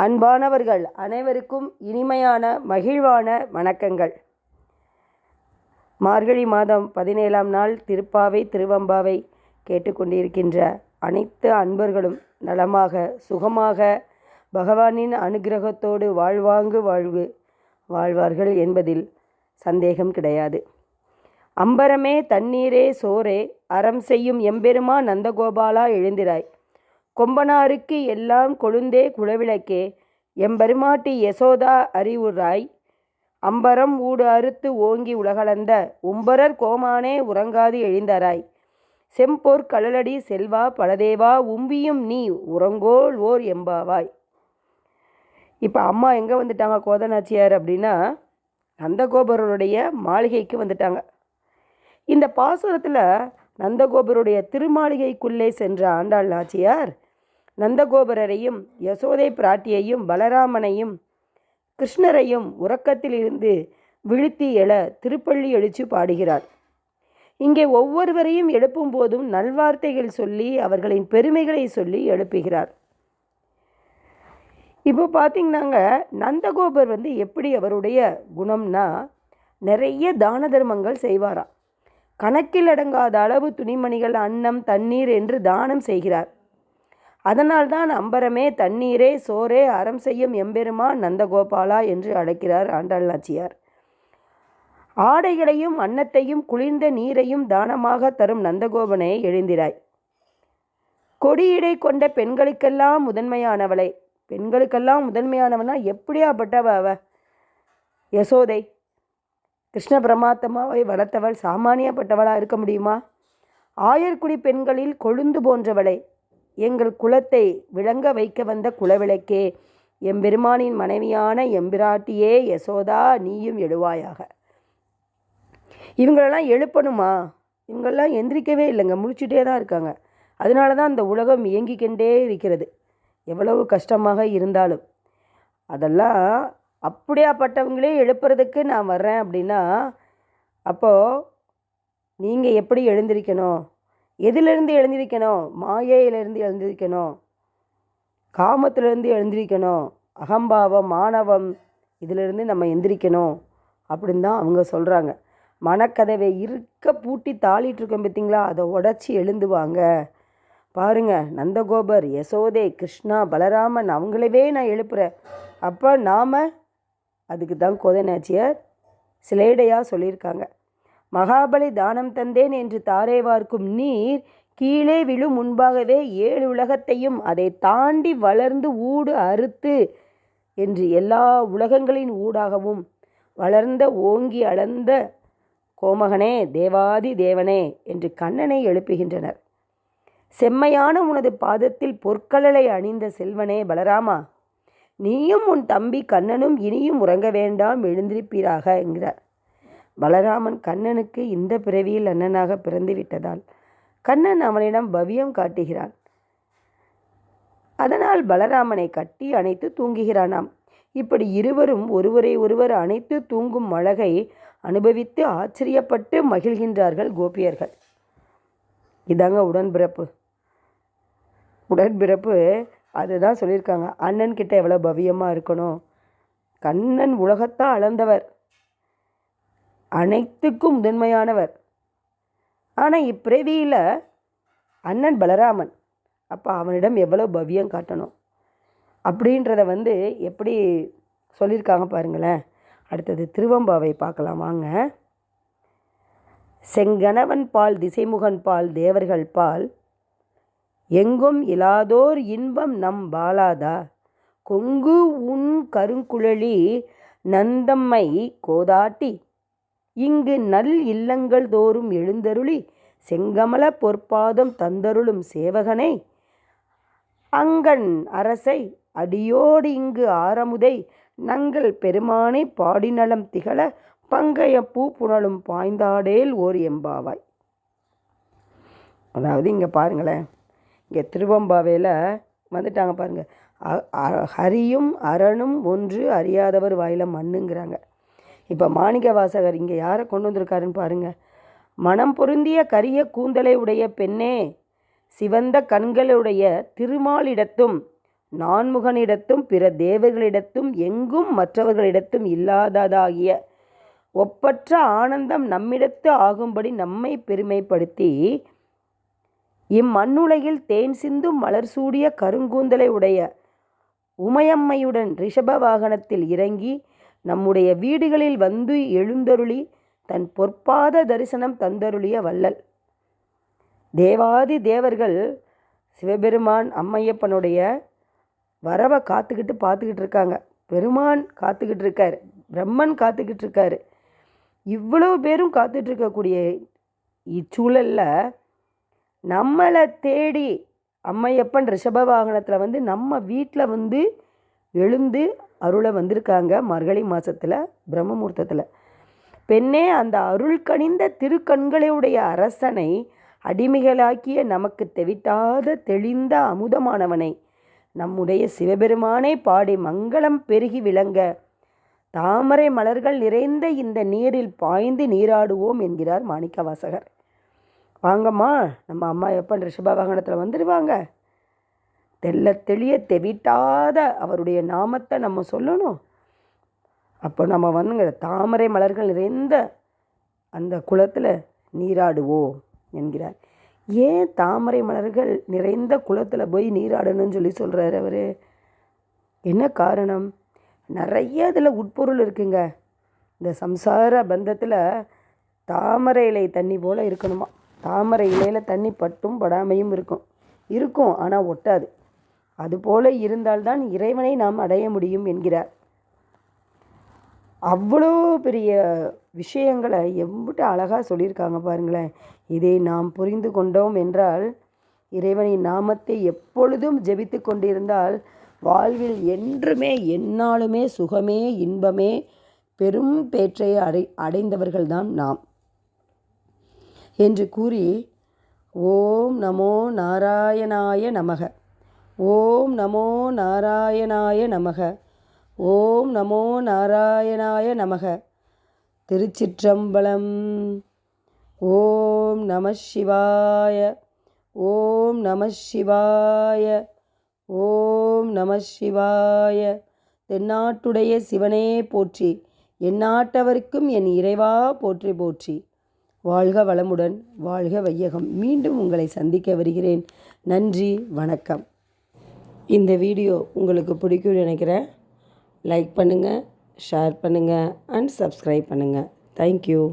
அன்பானவர்கள் அனைவருக்கும் இனிமையான மகிழ்வான வணக்கங்கள். மார்கழி மாதம் 17ஆம் நாள் திருப்பாவை திருவம்பாவை கேட்டுக்கொண்டிருக்கின்ற அனைத்து அன்பர்களும் நலமாக சுகமாக பகவானின் அனுகிரகத்தோடு வாழ்வாங்கு வாழ்வார்கள் என்பதில் சந்தேகம் கிடையாது. அம்பரமே தண்ணீரே சோரே அறம் செய்யும் எம்பெருமா நந்தகோபாலா எழுந்திராய், கொம்பனாருக்கு எல்லாம் கொழுந்தே குலவிளக்கே, எம்பெருமாட்டி யசோதா அறிவுராய், அம்பரம் ஊடு அறுத்து ஓங்கி உலகளந்த உம்பரர் கோமானே உறங்காது எழுந்தராய், செம்பொற் கழலடி செல்வா பலதேவா உம்பியும் நீ உறங்கோல் ஓர் எம்பாவாய். இப்போ அம்மா எங்கே வந்துட்டாங்க கோதநாச்சியார் அப்படின்னா நந்தகோபருடைய மாளிகைக்கு வந்துட்டாங்க. இந்த பாசுரத்தில் நந்தகோபருடைய திருமாளிகைக்குள்ளே சென்ற ஆண்டாள் நாச்சியார் நந்தகோபரையும் யசோதை பிராட்டியையும் பலராமனையும் கிருஷ்ணரையும் உறக்கத்திலிருந்து விழித்து எழ திருப்பள்ளி எழுச்சி பாடுகிறார். இங்கே ஒவ்வொருவரையும் எழுப்பும் போதும் நல்வார்த்தைகள் சொல்லி அவர்களின் பெருமைகளை சொல்லி எழுப்புகிறார். இப்போ பார்த்தீங்கன்னாங்க நந்தகோபர் எப்படி அவருடைய குணம்னா நிறைய தான தர்மங்கள் செய்வாராம். கணக்கில் அடங்காத அளவு துணிமணிகள் அன்னம் தண்ணீர் என்று தானம் செய்கிறார். அதனால்தான் அம்பரமே தண்ணீரே சோரே அறம் செய்யும் எம்பெருமா நந்தகோபாலா என்று அழைக்கிறார் ஆண்டாள் நாச்சியார். ஆடைகளையும் அன்னத்தையும் குளிர்ந்த நீரையும் தானமாக தரும் நந்தகோபனை எழுந்திராய், கொடியிடை கொண்ட பெண்களுக்கெல்லாம் முதன்மையானவளை. பெண்களுக்கெல்லாம் முதன்மையானவனா எப்படியாப்பட்டவ அவ? யசோதை கிருஷ்ண பரமாத்மாவை வளர்த்தவள் சாமானியப்பட்டவளாக இருக்க முடியுமா? ஆயர்குடி பெண்களில் கொழுந்து போன்றவளை, எங்கள் குலத்தை விளங்க வைக்க வந்த குலவிளக்கே, எம்பெருமானின் மனைவியான எம்பிராட்டியே யசோதா நீயும் எழுவாயாக. இவங்களெல்லாம் எழுப்பணுமா? இவங்களெல்லாம் எந்திரிக்கவே இல்லைங்க, முழிச்சுட்டே தான் இருக்காங்க. அதனால தான் அந்த உலகம் இயங்கிக்கொண்டே இருக்கிறது. எவ்வளவு கஷ்டமாக இருந்தாலும் அதெல்லாம் அப்படியாப்பட்டவங்களே எழுப்புறதுக்கு நான் வர்றேன் அப்படின்னா, அப்போது நீங்கள் எப்படி எழுந்திருக்கணும்? எதிலிருந்து எழுந்திருக்கணும்? மாயையிலிருந்து எழுந்திருக்கணும், காமத்திலிருந்து எழுந்திருக்கணும், அகம்பாவம் மானவம் இதிலிருந்து நம்ம எந்திரிக்கணும் அப்படின்னு தான் அவங்க சொல்கிறாங்க. மனக்கதவை இருக்க பூட்டி தாளிட்டுருக்கோம் பார்த்தீங்களா, அதை உடச்சி எழுந்துவாங்க. பாருங்கள், நந்தகோபர் யசோதை கிருஷ்ணா பலராமன் அவங்களவே நான் எழுப்புகிறேன். அப்போ நாம் அதுக்கு தான் கோதநாச்சியார் சிலேடையாக சொல்லியிருக்காங்க. மகாபலி தானம் தந்தேன் என்று தாரேவார்க்கும் நீர் கீழே விழும் முன்பாகவே 7 உலகத்தையும் அதை தாண்டி வளர்ந்து ஊடு அறுத்து என்று எல்லா உலகங்களின் ஊடாகவும் வளர்ந்த ஓங்கி அளந்த கோமகனே தேவாதி தேவனே என்று கண்ணனை எழுப்புகின்றனர். செம்மையான உனது பாதத்தில் பொற்கழலை அணிந்த செல்வனே பலராமா, நீயும் உன் தம்பி கண்ணனும் இனியும் உறங்க வேண்டாம், எழுந்திருப்பீராக என்கிறார். பலராமன் கண்ணனுக்கு இந்த பிறவியில் அண்ணனாக பிறந்து விட்டதால் கண்ணன் அவனிடம் பவ்யம் காட்டுகிறான். அதனால் பலராமனை கட்டி அணைத்து தூங்குகிறானாம். இப்படி இருவரும் ஒருவரை ஒருவர் அணைத்து தூங்கும் அழகை அனுபவித்து ஆச்சரியப்பட்டு மகிழ்கின்றார்கள் கோபியர்கள். இதாங்க உடன்பிறப்பு. அதுதான் சொல்லியிருக்காங்க, அண்ணன் கிட்ட எவ்வளோ பவ்யமாக இருக்கணும். கண்ணன் உலகத்தான் அளந்தவர், அனைத்துக்கும் முதன்மையானவர். ஆனால் இப்பிறவியில் அண்ணன் பலராமன், அப்போ அவனிடம் எவ்வளோ பவ்யம் காட்டணும் அப்படின்றத எப்படி சொல்லியிருக்காங்க பாருங்களேன். அடுத்தது திருவம்பாவை பார்க்கலாம் வாங்க. செங்கணவன் பால் திசைமுகன் பால் தேவர்கள் பால் எங்கும் இலாதோர் இன்பம் நம் பாலாதா, கொங்கு உன் கருங்குழலி நந்தம்மை கோதாட்டி, இங்கு நல் இல்லங்கள் தோறும் எழுந்தருளி செங்கமல பொற்பாதம் தந்தருளும் சேவகனை, அங்கண் அரசை அடியோடு இங்கு ஆரமுதை நங்கள் பெருமானை பாடிநலம் திகழ பங்கைய பூ புனலும் பாய்ந்தாடேல் ஓர் எம்பாவாய். அதாவது இங்கே பாருங்களேன், இங்கே திருவம்பாவையில் வந்துட்டாங்க பாருங்கள். ஹரியும் அரணும் ஒன்று அறியாதவர் வாயில மண்ணுங்கிறாங்க. இப்போ மாணிக்க வாசகர் இங்கே யாரை கொண்டு வந்திருக்காருன்னு பாருங்கள். மனம் பொருந்திய கரிய கூந்தலை உடைய பெண்ணே, சிவந்த கண்களுடைய திருமாலிடத்தும் நான்முகனிடத்தும் பிற தேவர்களிடத்தும் எங்கும் மற்றவர்களிடத்தும் இல்லாததாகிய ஒப்பற்ற ஆனந்தம் நம்மிடத்து ஆகும்படி நம்மை பெருமைப்படுத்தி இம்மண்ணுலகில் தேன் சிந்தும் மலர் சூடிய கருங்கூந்தலை உடைய உமையம்மையுடன் ரிஷப வாகனத்தில் இறங்கி நம்முடைய வீடுகளில் வந்து எழுந்தருளி தன் பொற்பாத தரிசனம் தந்தருளிய வள்ளல். தேவாதி தேவர்கள் சிவபெருமான் அம்மையப்பனுடைய வரவை பார்த்துக்கிட்டு இருக்காங்க. பெருமான் காத்துக்கிட்டு இருக்கார், பிரம்மன் காத்துக்கிட்டு இருக்காரு. இவ்வளவு பேரும் காத்துட்ருக்கக்கூடிய இச்சூழலில் நம்மளை தேடி அம்மையப்பன் ரிஷப வாகனத்தில் வந்து நம்ம வீட்டில் வந்து எழுந்து அருளை வந்திருக்காங்க. மார்கழி மாதத்தில் பிரம்மமுகூர்த்தத்தில். பெண்ணே, அந்த அருள் கனிந்த திருக்கண்களுடைய அரசனை அடிமைகளாக்கிய நமக்கு தெவிட்டாத தெளிந்த அமுதமானவனை நம்முடைய சிவபெருமானை பாடி மங்களம் பெருகி விளங்க தாமரை மலர்கள் நிறைந்த இந்த நீரில் பாய்ந்து நீராடுவோம் என்கிறார் மாணிக்கவாசகர். வாங்கம்மா, நம்ம அம்மையப்பன் ரிஷப வாகனத்தில் வந்துடுவாங்க. தெல்ல தெளிய தெவிட்டாத அவருடைய நாமத்தை நம்ம சொல்லணும். அப்போ நம்ம வந்துங்க தாமரை மலர்கள் நிறைந்த அந்த குளத்தில் நீராடுவோம் என்கிறார். ஏன் தாமரை மலர்கள் நிறைந்த குளத்தில் போய் நீராடணும்னு சொல்கிறார் அவர்? என்ன காரணம்? நிறைய இதில் உட்பொருள் இருக்குங்க. இந்த சம்சார பந்தத்தில் தாமரை இலை தண்ணி போல் இருக்கணுமா. தாமரை இலையில் தண்ணி பட்டும் படாமையும் இருக்கும் ஆனால் ஒட்டாது. அதுபோல் இருந்தால்தான் இறைவனை நாம் அடைய முடியும் என்கிறார். அவ்வளோ பெரிய விஷயங்களை எம்பிட்டு அழகாக சொல்லியிருக்காங்க பாருங்களேன். இதை நாம் புரிந்து கொண்டோம் என்றால், இறைவனின் நாமத்தை எப்பொழுதும் ஜெபித்து கொண்டிருந்தால் வாழ்வில் என்றுமே எந்நாளுமே சுகமே இன்பமே பெரும் பேற்றை அடைந்தவர்கள்தான் நாம் என்று கூறி, ஓம் நமோ நாராயணாய நமக, ஓம் நமோ நாராயணாய நமக, ஓம் நமோ நாராயணாய நமக. திருச்சிற்றம்பலம். ஓம் நம சிவாய, ஓம் நம சிவாய, ஓம் நம சிவாய. தென்னாட்டுடைய சிவனே போற்றி, எந்நாட்டவர்க்கும் என் இறைவா போற்றி போற்றி. வாழ்க வளமுடன், வாழ்க வையகம். மீண்டும் உங்களை சந்திக்க வருகிறேன். நன்றி, வணக்கம். இந்த வீடியோ உங்களுக்கு பிடிக்கும்னு நினைக்கிறேன். லைக் பண்ணுங்கள், ஷேர் பண்ணுங்கள் அண்ட் சப்ஸ்கிரைப் பண்ணுங்கள். தேங்க்யூ.